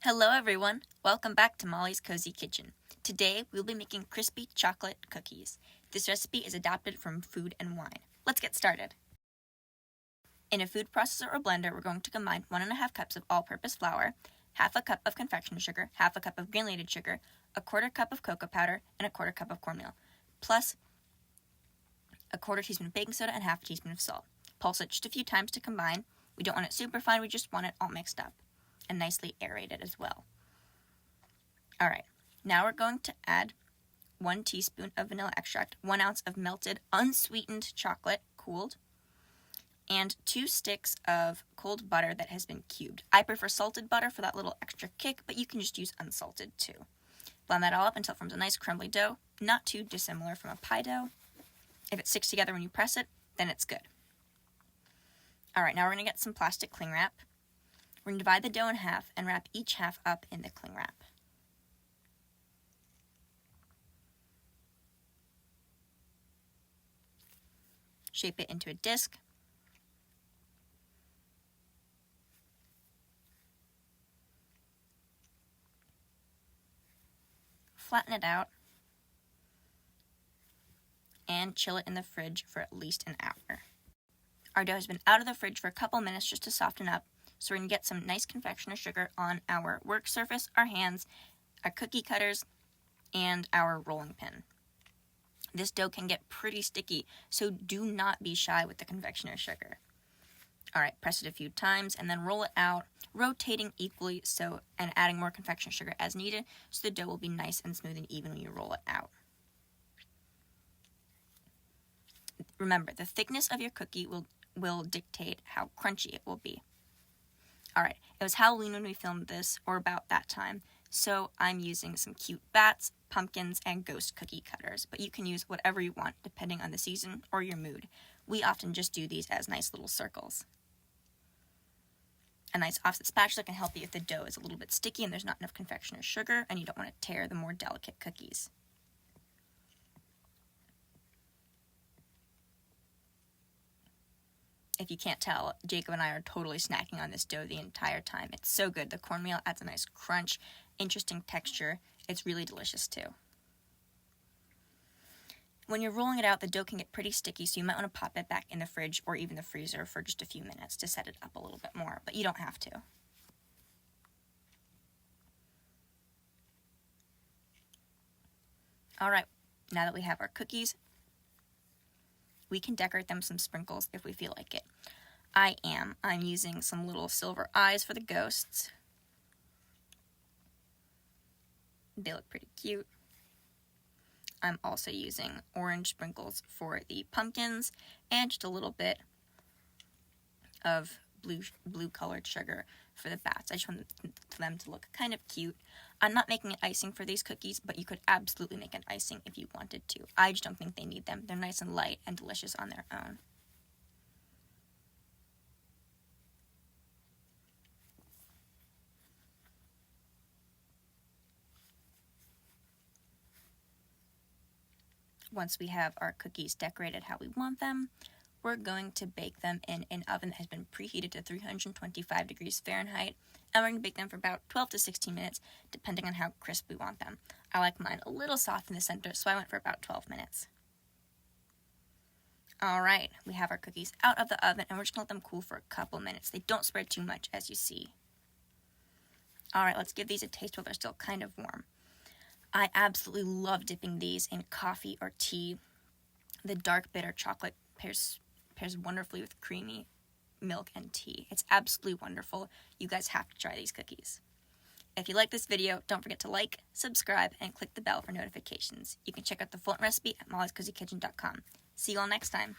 Hello everyone, welcome back to Molly's Cozy Kitchen. Today we'll be making crispy chocolate cookies. This recipe is adapted from Food and Wine. Let's get started. In a food processor or blender, we're going to combine 1.5 cups of all-purpose flour, half a cup of confectioner's sugar, half a cup of granulated sugar, a 1/4 cup of cocoa powder, and a 1/4 cup of cornmeal, plus a 1/4 teaspoon of baking soda and half a teaspoon of salt. Pulse it just a few times to combine. We don't want it super fine, we just want it all mixed up and nicely aerated as well. Alright, now we're going to add 1 teaspoon of vanilla extract, 1 ounce of melted unsweetened chocolate, cooled, and 2 sticks of cold butter that has been cubed. I prefer salted butter for that little extra kick, but you can just use unsalted too. Blend that all up until it forms a nice crumbly dough, not too dissimilar from a pie dough. If it sticks together when you press it, then it's good. Alright, now we're going to get some plastic cling wrap. We're going to divide the dough in half and wrap each half up in the cling wrap. Shape it into a disc. Flatten it out. And chill it in the fridge for at least an hour. Our dough has been out of the fridge for a couple minutes just to soften up. So we're going to get some nice confectioner's sugar on our work surface, our hands, our cookie cutters, and our rolling pin. This dough can get pretty sticky, so do not be shy with the confectioner's sugar. Alright, press it a few times and then roll it out, rotating equally and adding more confectioner's sugar as needed, so the dough will be nice and smooth and even when you roll it out. Remember, the thickness of your cookie will dictate how crunchy it will be. Alright, it was Halloween when we filmed this, or about that time, so I'm using some cute bats, pumpkins, and ghost cookie cutters, but you can use whatever you want depending on the season or your mood. We often just do these as nice little circles. A nice offset spatula can help you if the dough is a little bit sticky and there's not enough confectioner's sugar and you don't want to tear the more delicate cookies. If you can't tell, Jacob and I are totally snacking on this dough the entire time. It's so good. The cornmeal adds a nice crunch, interesting texture. It's really delicious too. When you're rolling it out, the dough can get pretty sticky, so you might want to pop it back in the fridge or even the freezer for just a few minutes to set it up a little bit more, but you don't have to. Alright, now that we have our cookies, we can decorate them with some sprinkles if we feel like it. I'm using some little silver eyes for the ghosts. They look pretty cute. I'm also using orange sprinkles for the pumpkins and just a little bit of blue colored sugar for the bats. I just want them to look kind of cute. I'm not making an icing for these cookies, but you could absolutely make an icing if you wanted to. I just don't think they need them. They're nice and light and delicious on their own. Once we have our cookies decorated how we want them, we're going to bake them in an oven that has been preheated to 325 degrees Fahrenheit, and we're going to bake them for about 12 to 16 minutes, depending on how crisp we want them. I like mine a little soft in the center, so I went for about 12 minutes. Alright, we have our cookies out of the oven, and we're just going to let them cool for a couple minutes. They don't spread too much, as you see. Alright, let's give these a taste while they're still kind of warm. I absolutely love dipping these in coffee or tea. The dark bitter chocolate pairs wonderfully with creamy milk and tea. It's absolutely wonderful. You guys have to try these cookies. If you like this video, don't forget to like, subscribe, and click the bell for notifications. You can check out the full recipe at mollyscozykitchen.com. See you all next time.